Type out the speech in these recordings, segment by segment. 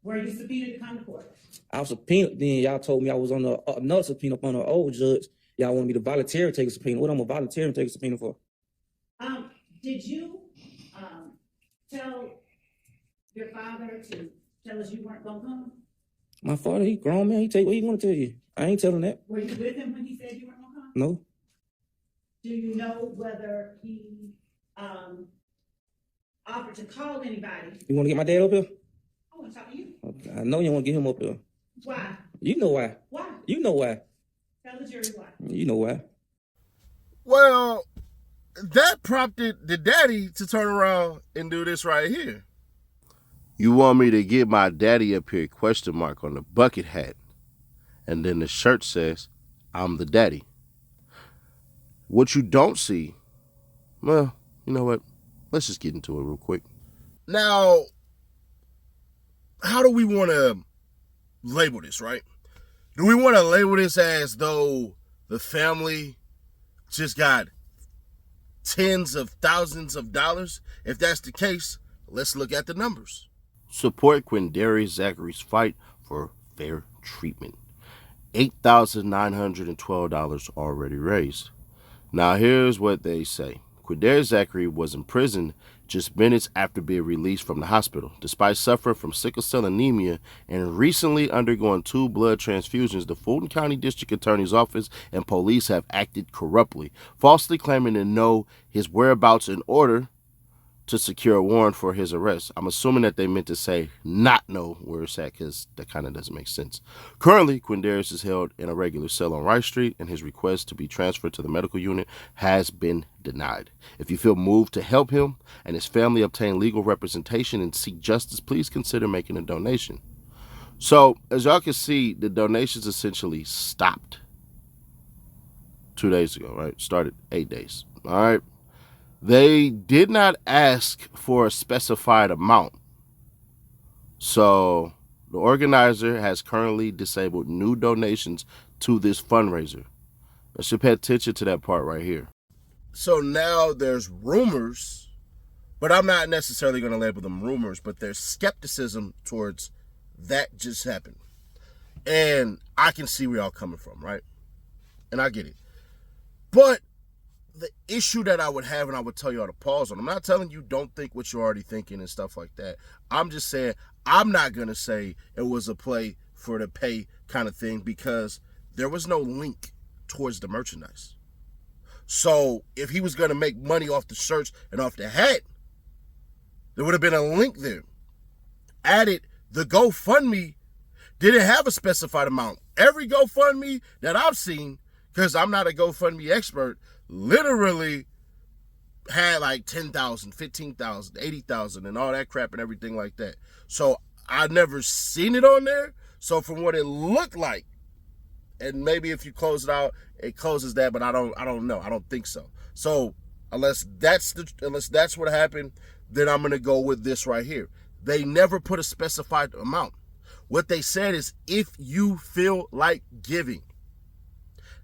Were you subpoenaed to come to court? I was subpoenaed. Then y'all told me I was on another subpoena up on an old judge. Y'all wanted me to voluntarily take a subpoena. What I'm a voluntarily take a subpoena for? Did you tell your father to tell us you weren't gonna come? My father, he grown man. He take what he want to tell you. I ain't telling that. Were you with him when he said you weren't gonna come? No. Do you know whether he offered to call anybody? You want to get my dad up here? I want to talk to you. Okay. I know you want to get him up here. Why? You know why. Why? You know why. Tell the jury why. You know why. Well, that prompted the daddy to turn around and do this right here. You want me to get my daddy up here, ? On the bucket hat. And then the shirt says, I'm the daddy. What you don't see, well, you know what? Let's just get into it real quick. Now, how do we want to label this, right? Do we want to label this as though the family just got tens of thousands of dollars? If that's the case, let's look at the numbers. Support Quindarius Zachary's fight for fair treatment. $8,912 already raised. Now here's what they say. Quindarius Zachary was in prison just minutes after being released from the hospital. Despite suffering from sickle cell anemia and recently undergoing 2 blood transfusions, the Fulton County District Attorney's Office and police have acted corruptly, falsely claiming to know his whereabouts in order to secure a warrant for his arrest. I'm assuming that they meant to say not know where it's at, because that kind of doesn't make sense. Currently, Quindarius is held in a regular cell on Rice Street, and his request to be transferred to the medical unit has been denied. If you feel moved to help him and his family obtain legal representation and seek justice, please consider making a donation. So, as y'all can see, the donations essentially stopped 2 days ago, right? Started 8 days, all right? They did not ask for a specified amount. So the organizer has currently disabled new donations to this fundraiser. I should pay attention to that part right here. So now there's rumors, but I'm not necessarily going to label them rumors, but there's skepticism towards that just happened. And I can see where y'all coming from, right? And I get it. But the issue that I would have, and I would tell y'all to pause on, I'm not telling you don't think what you're already thinking and stuff like that. I'm just saying I'm not going to say it was a play for the pay kind of thing, because there was no link towards the merchandise. So if he was going to make money off the shirts and off the hat, there would have been a link there. Added, the GoFundMe didn't have a specified amount. Every GoFundMe that I've seen, because I'm not a GoFundMe expert, literally had like 10,000, 15,000, 80,000 and all that crap and everything like that. So I never seen it on there. So from what it looked like, and maybe if you close it out, it closes that, but I don't know. I don't think so. So unless that's what happened, then I'm gonna go with this right here. They never put a specified amount. What they said is, if you feel like giving.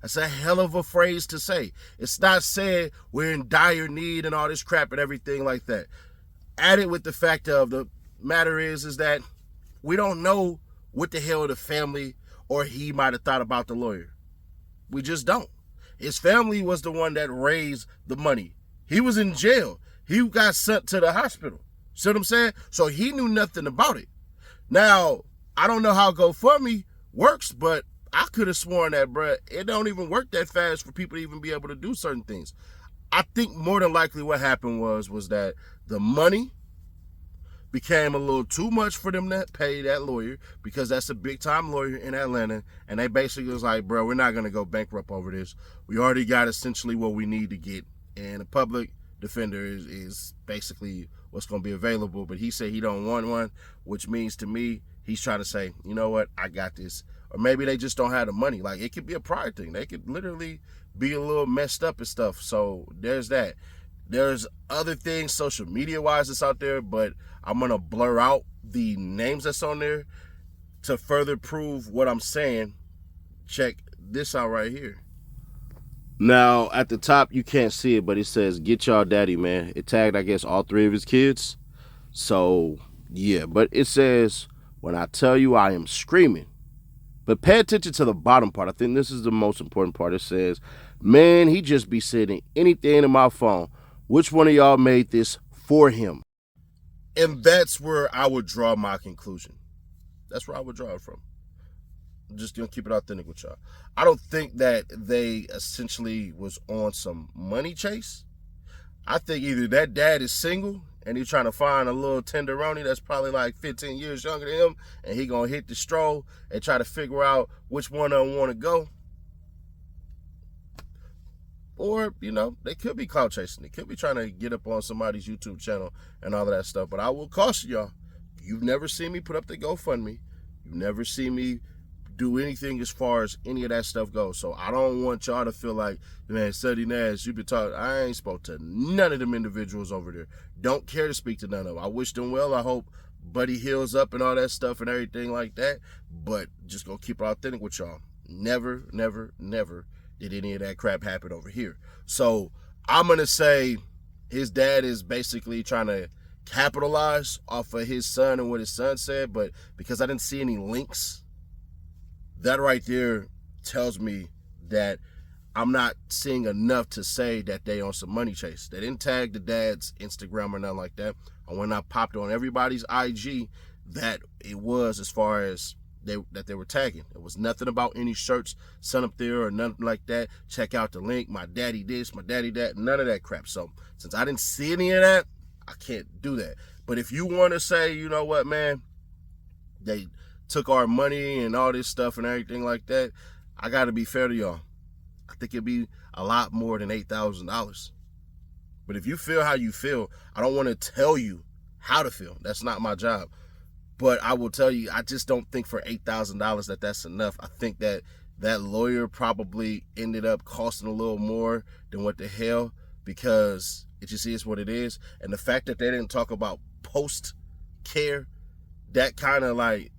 That's a hell of a phrase to say. It's not saying we're in dire need and all this crap and everything like that. Added with the fact of the matter is that we don't know what the hell the family or he might have thought about the lawyer. We just don't. His family was the one that raised the money. He was in jail. He got sent to the hospital. See what I'm saying? So he knew nothing about it. Now, I don't know how GoFundMe works, but I could have sworn that, bruh, it don't even work that fast for people to even be able to do certain things. I think more than likely what happened was that the money became a little too much for them to pay that lawyer, because that's a big-time lawyer in Atlanta, and they basically was like, bro, we're not going to go bankrupt over this. We already got essentially what we need to get, and a public defender is basically what's going to be available, but he said he don't want one, which means to me, he's trying to say, you know what, I got this. Or maybe they just don't have the money. Like, it could be a pride thing. They could literally be a little messed up and stuff. So there's that. There's other things social media-wise that's out there, but I'm going to blur out the names that's on there to further prove what I'm saying. Check this out right here. Now, at the top, you can't see it, but it says, get y'all daddy, man. It tagged, I guess, all 3 of his kids. So, yeah. But it says, When I tell you I am screaming. But pay attention to the bottom part. I think this is the most important part. It says, man, he just be sending anything in my phone. Which one of y'all made this for him? And that's where I would draw my conclusion. That's where I would draw it from. I'm just going to keep it authentic with y'all. I don't think that they essentially was on some money chase. I think either that dad is single and he's trying to find a little tenderoni that's probably like 15 years younger than him, and he going to hit the stroll and try to figure out which one of them want to go. Or, you know, they could be clout chasing. They could be trying to get up on somebody's YouTube channel and all of that stuff. But I will caution y'all, you've never seen me put up the GoFundMe. You've never seen me do anything as far as any of that stuff goes. So I don't want y'all to feel like, man, Suddy Nash, you been talking. I ain't spoke to none of them individuals over there. Don't care to speak to none of them. I wish them well. I hope Buddy heals up and all that stuff and everything like that. But just gonna keep it authentic with y'all. Never, never, never did any of that crap happen over here. So I'm gonna say his dad is basically trying to capitalize off of his son and what his son said, but because I didn't see any links, that right there tells me that I'm not seeing enough to say that they on some money chase. They didn't tag the dad's Instagram or nothing like that. And when I popped on everybody's IG, that it was as far as that they were tagging. It was nothing about any shirts sent up there or nothing like that. Check out the link. My daddy this, my daddy that, none of that crap. So since I didn't see any of that, I can't do that. But if you want to say, you know what, man, they took our money and all this stuff and everything like that, I got to be fair to y'all. I think it'd be a lot more than $8,000. But if you feel how you feel, I don't want to tell you how to feel. That's not my job. But I will tell you, I just don't think for $8,000 that's enough. I think that lawyer probably ended up costing a little more than what the hell, because it just is what it is. And the fact that they didn't talk about post-care, that kind of like,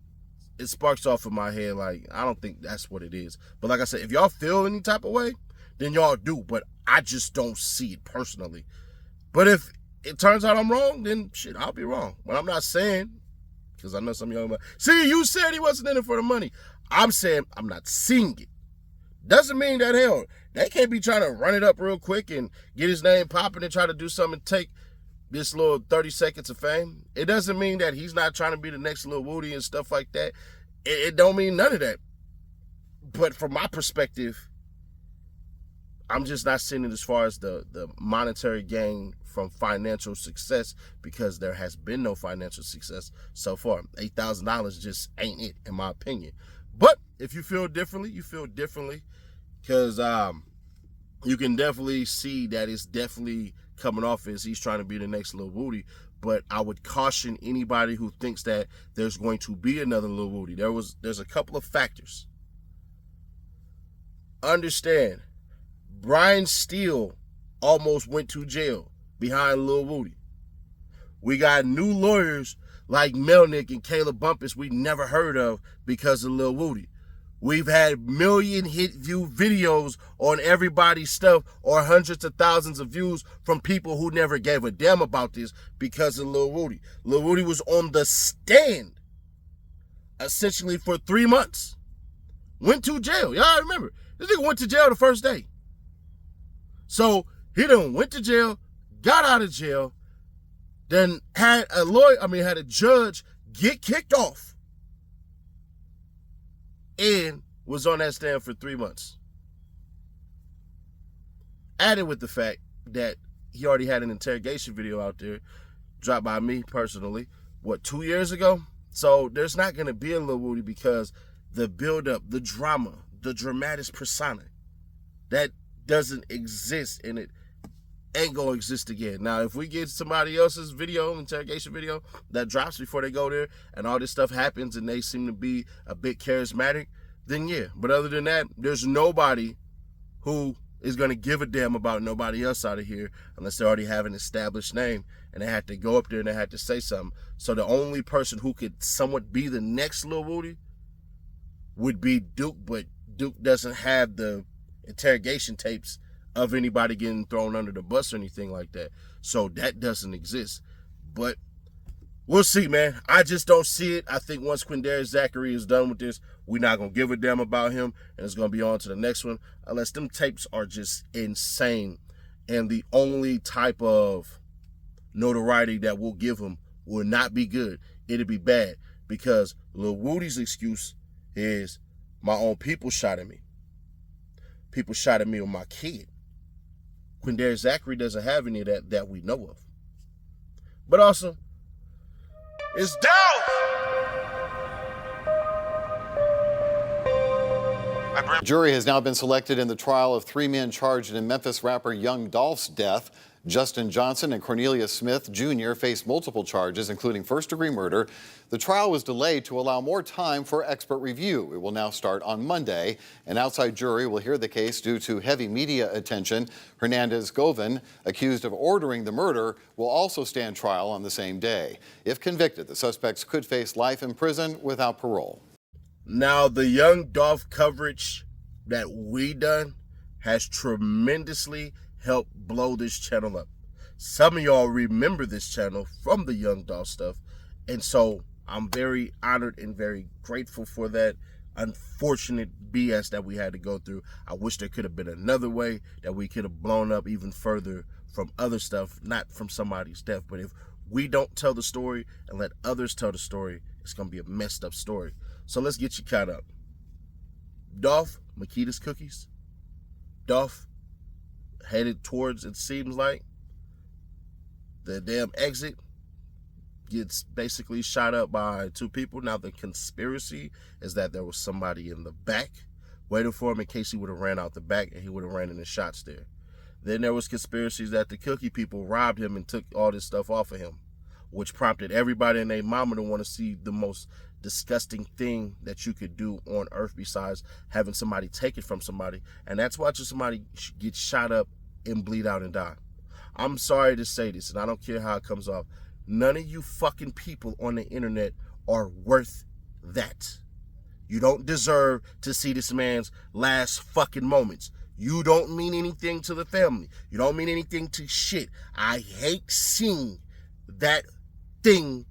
it sparks off in my head. Like, I don't think that's what it is. But like I said, if y'all feel any type of way, then y'all do. But I just don't see it personally. But if it turns out I'm wrong, then shit, I'll be wrong. But I'm not saying, because I know some of y'all, see, you said he wasn't in it for the money. I'm saying I'm not seeing it. Doesn't mean that, hell, they can't be trying to run it up real quick and get his name popping and try to do something and take this little 30 seconds of fame. It doesn't mean that he's not trying to be the next Lil Woody and stuff like that. It don't mean none of that. But from my perspective, I'm just not seeing it as far as the monetary gain from financial success, because there has been no financial success so far. $8,000 just ain't it, in my opinion. But if you feel differently, you feel differently, because you can definitely see that it's definitely coming off as he's trying to be the next Lil Woody. But I would caution anybody who thinks that there's going to be another Lil Woody. There's a couple of factors. Understand, Brian Steele almost went to jail behind Lil Woody. We got new lawyers like Melnick and Caleb Bumpus we never heard of because of Lil Woody. We've had million hit view videos on everybody's stuff, or hundreds of thousands of views from people who never gave a damn about this because of Lil Woody. Lil Woody was on the stand essentially for 3 months. Went to jail. Y'all remember, this nigga went to jail the first day. So he done went to jail, got out of jail, then had a judge get kicked off, and was on that stand for 3 months. Added with the fact that he already had an interrogation video out there, dropped by me personally, 2 years ago? So there's not going to be a Lil Woody, because the build-up, the drama, the dramatis persona, that doesn't exist, and it ain't going to exist again. Now, if we get somebody else's video, interrogation video, that drops before they go there, and all this stuff happens, and they seem to be a bit charismatic, then yeah. But other than that, there's nobody who is going to give a damn about nobody else out of here unless they already have an established name, and they had to go up there and they had to say something. So the only person who could somewhat be the next Lil Woody would be Duke, but Duke doesn't have the interrogation tapes of anybody getting thrown under the bus or anything like that. So that doesn't exist. But we'll see, man. I just don't see it. I think once Quindarius Zachary is done with this, we're not going to give a damn about him, and it's going to be on to the next one, unless them tapes are just insane. And the only type of notoriety that we'll give him will not be good. It'll be bad, because Lil Woody's excuse is my own people shot at me. People shot at me with my kid. Quindarius Zachary doesn't have any of that we know of. But also, it's Dolph! A jury has now been selected in the trial of 3 men charged in Memphis rapper Young Dolph's death. Justin Johnson and Cornelius Smith Jr. face multiple charges, including first-degree murder. The trial was delayed to allow more time for expert review. It will now start on Monday. An outside jury will hear the case due to heavy media attention. Hernandez Govan, accused of ordering the murder, will also stand trial on the same day. If convicted, the suspects could face life in prison without parole. Now, the Young Dolph coverage that we done has tremendously helped blow this channel up. Some of y'all remember this channel from the Young Dolph stuff, and so I'm very honored and very grateful for that unfortunate BS that we had to go through. I wish there could have been another way that we could have blown up even further from other stuff, not from somebody's death. But if we don't tell the story and let others tell the story, it's going to be a messed up story. So let's get you caught up. Dolph, Makita's Cookies. Dolph headed towards, it seems like, the damn exit, gets basically shot up by 2 people. Now, the conspiracy is that there was somebody in the back waiting for him in case he would have ran out the back and he would have ran into shots there. Then there was conspiracies that the cookie people robbed him and took all this stuff off of him, which prompted everybody and their mama to want to see the most disgusting thing that you could do on earth besides having somebody take it from somebody, and that's watching somebody get shot up and bleed out and die. I'm sorry to say this, and I don't care how it comes off. None of you fucking people on the internet are worth that. You don't deserve to see this man's last fucking moments. You don't mean anything to the family. You don't mean anything to shit. I hate seeing that thing,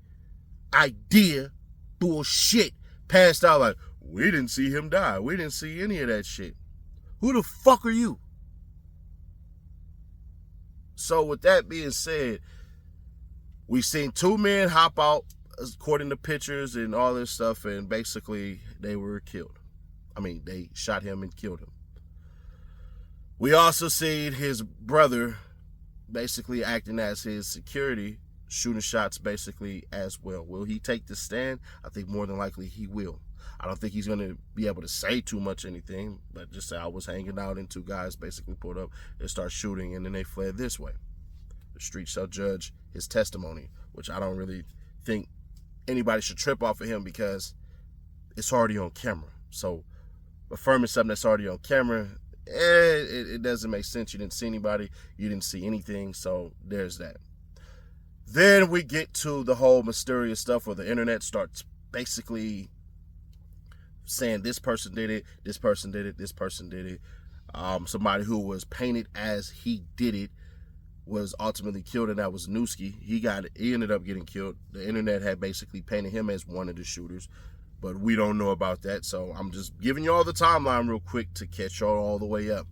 idea, bullshit passed out like, we didn't see him die. We didn't see any of that shit. Who the fuck are you? So with that being said, we've seen 2 men hop out according to pictures and all this stuff, and basically they were killed. I mean, they shot him and killed him. We also seen his brother basically acting as his security, shooting shots basically as well. Will he take the stand? I think more than likely he will. I don't think he's going to be able to say too much anything, but just say I was hanging out and 2 guys basically pulled up and start shooting, and then they fled this way. The street shall judge his testimony, which I don't really think anybody should trip off of him because it's already on camera. So affirming something that's already on camera, it doesn't make sense. You didn't see anybody. You didn't see anything. So there's that. Then we get to the whole mysterious stuff where the internet starts basically saying this person did it, this person did it, this person did it. Somebody who was painted as he did it was ultimately killed, and that was Newski. He ended up getting killed. The internet had basically painted him as one of the shooters, but we don't know about that. So I'm just giving you all the timeline real quick to catch y'all all the way up.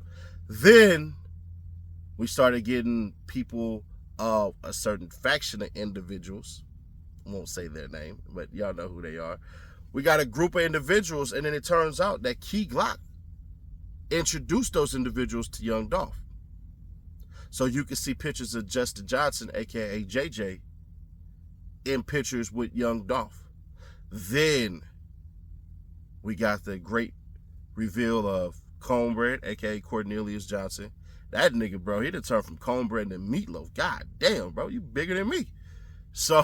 Then we started getting people of a certain faction of individuals. I won't say their name, but y'all know who they are. We got a group of individuals, and then it turns out that Key Glock introduced those individuals to Young Dolph. So you can see pictures of Justin Johnson, aka JJ, in pictures with Young Dolph. Then we got the great reveal of Cornbread, aka Cornelius Johnson. That nigga, bro, he done turned from cornbread to meatloaf. God damn, bro, you bigger than me. So,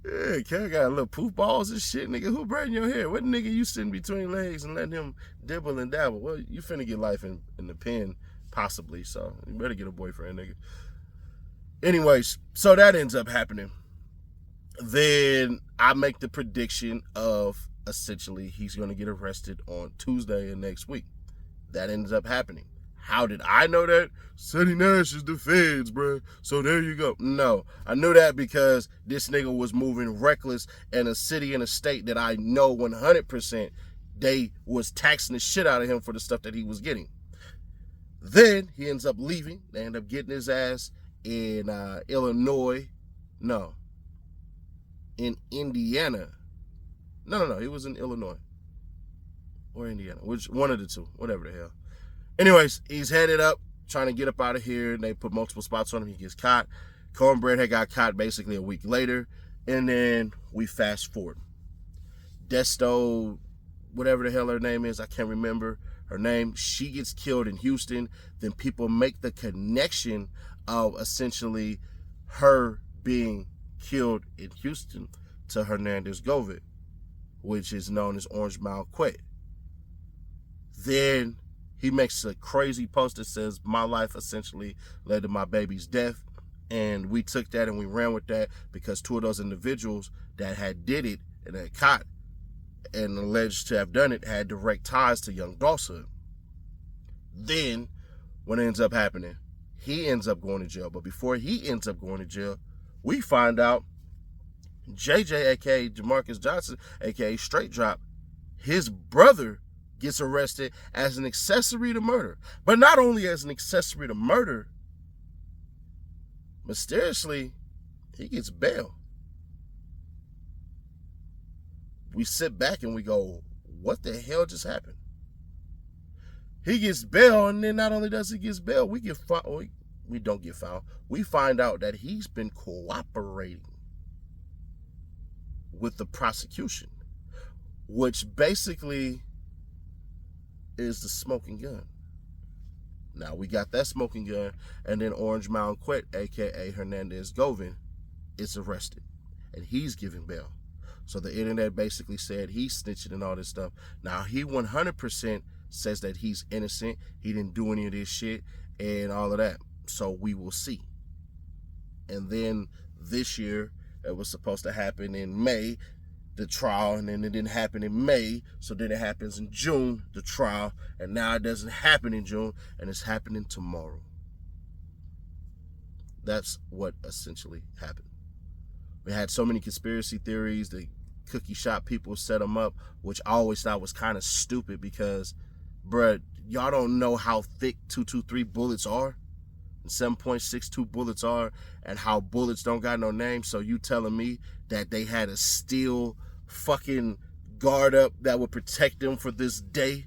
yeah, Kel got a little poof balls and shit, nigga. Who braiding your hair? What nigga you sitting between legs and letting him dibble and dabble? Well, you finna get life in the pen, possibly, so you better get a boyfriend, nigga. Anyways, so that ends up happening. Then I make the prediction of essentially he's going to get arrested on Tuesday of next week. That ends up happening. How did I know that? Sonny Nash is the feds, bro. So there you go. No, I knew that because this nigga was moving reckless in a city and a state that I know 100% they was taxing the shit out of him for the stuff that he was getting. Then he ends up leaving. They end up getting his ass in Illinois. No. In Indiana. No. He was in Illinois. Or Indiana. Which one of the two. Whatever the hell. Anyways, he's headed up, trying to get up out of here. And they put multiple spots on him. He gets caught. Cornbread had got caught basically a week later. And then we fast forward. Desto, whatever the hell her name is, I can't remember her name. She gets killed in Houston. Then people make the connection of essentially her being killed in Houston to Hernandez Govid, which is known as Orange Mile Quet. Then he makes a crazy post that says, my life essentially led to my baby's death. And we took that and we ran with that because two of those individuals that had did it and had caught and alleged to have done it had direct ties to young Dolph's hood. Then what ends up happening? He ends up going to jail. But before he ends up going to jail, we find out JJ, a.k.a. Jamarcus Johnson, a.k.a. Straight Drop, his brother gets arrested as an accessory to murder. But not only as an accessory to murder, mysteriously, he gets bail. We sit back and we go, what the hell just happened? He gets bail, and then not only does he get bail, we don't get found. We find out that he's been cooperating with the prosecution, which basically is the smoking gun. Now we got that smoking gun, and then Orange Mountain Quet, aka Hernandez Govid, is arrested, and he's given bail. So the internet basically said he's snitching and all this stuff. Now he 100% says that he's innocent. He didn't do any of this shit and all of that. So we will see. And then this year, it was supposed to happen in May, the trial, and then it didn't happen in May. So then it happens in June, the trial, and now it doesn't happen in June, and it's happening tomorrow. That's what essentially happened. We had so many conspiracy theories. The cookie shop people set them up, which I always thought was kind of stupid because, bruh, y'all don't know how thick 223 bullets are and 7.62 bullets are and how bullets don't got no name. So you telling me that they had a steel fucking guard up that would protect them for this day,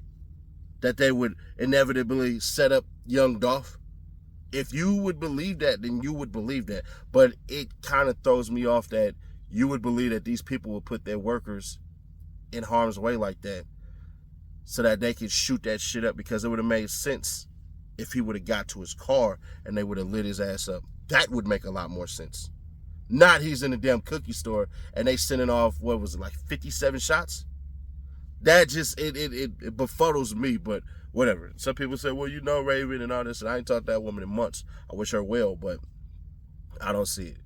that they would inevitably set up young Dolph? If you would believe that, then you would believe that. But it kind of throws me off that you would believe that these people would put their workers in harm's way like that so that they could shoot that shit up, because it would have made sense if he would have got to his car and they would have lit his ass up. That would make a lot more sense. Not he's in the damn cookie store and they sending off, what was it, like 57 shots? That just, it befuddles me, but whatever. Some people say, well, you know Raven and all this, and I ain't talked to that woman in months. I wish her well, but I don't see it.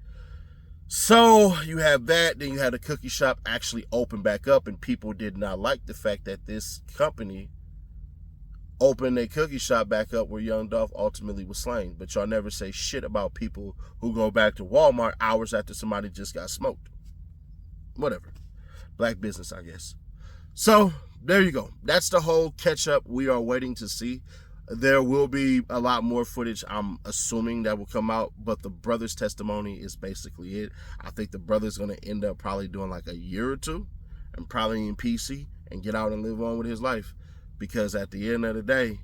So you have that, then you have the cookie shop actually open back up, and people did not like the fact that this company opened a cookie shop back up where young Dolph ultimately was slain. But y'all never say shit about people who go back to Walmart hours after somebody just got smoked. Whatever. Black business, I guess. So there you go. That's the whole catch up we are waiting to see. There will be a lot more footage, I'm assuming, that will come out, but the brother's testimony is basically it. I think the brother's going to end up probably doing like a year or two and probably in PC and get out and live on with his life, because at the end of the day,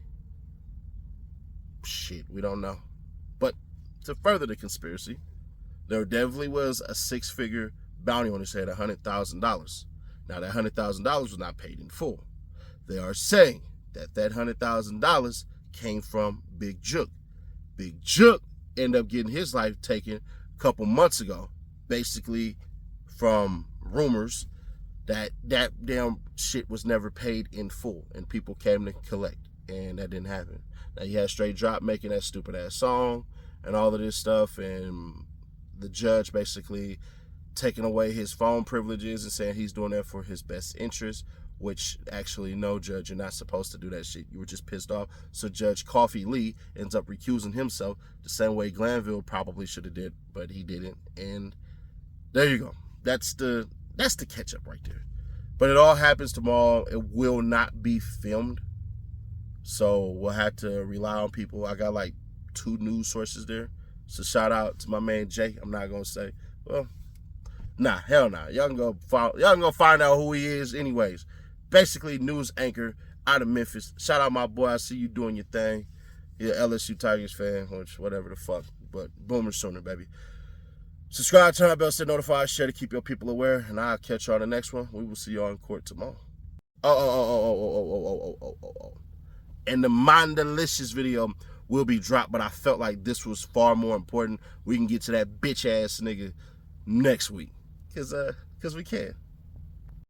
shit, we don't know. But to further the conspiracy, there definitely was a 6-figure bounty on his head, $100,000. Now, that $100,000 was not paid in full. They are saying that $100,000 came from Big Jook. Big Jook ended up getting his life taken a couple months ago, basically from rumors that damn shit was never paid in full, and people came to collect, and that didn't happen. Now, you had Straight Drop making that stupid-ass song and all of this stuff, and the judge basically taking away his phone privileges and saying he's doing that for his best interest, which actually, no, Judge, you're not supposed to do that shit. You were just pissed off. So Judge Coffee Lee ends up recusing himself the same way Glanville probably should have did, but he didn't. And there you go. That's the catch up right there. But it all happens tomorrow. It will not be filmed. So we'll have to rely on people. I got like 2 news sources there. So shout out to my man Jay. I'm not gonna say, well, nah, hell nah. Y'all can go find out who he is anyways. Basically, news anchor out of Memphis. Shout out my boy. I see you doing your thing. You're an LSU Tigers fan, which whatever the fuck. But Boomer Sooner, baby. Subscribe, turn on bell, stay notified, share to keep your people aware, and I'll catch y'all on the next one. We will see y'all in court tomorrow. And the Mondelicious video will be dropped, but I felt like this was far more important. We can get to that bitch ass nigga next week. Cause we can.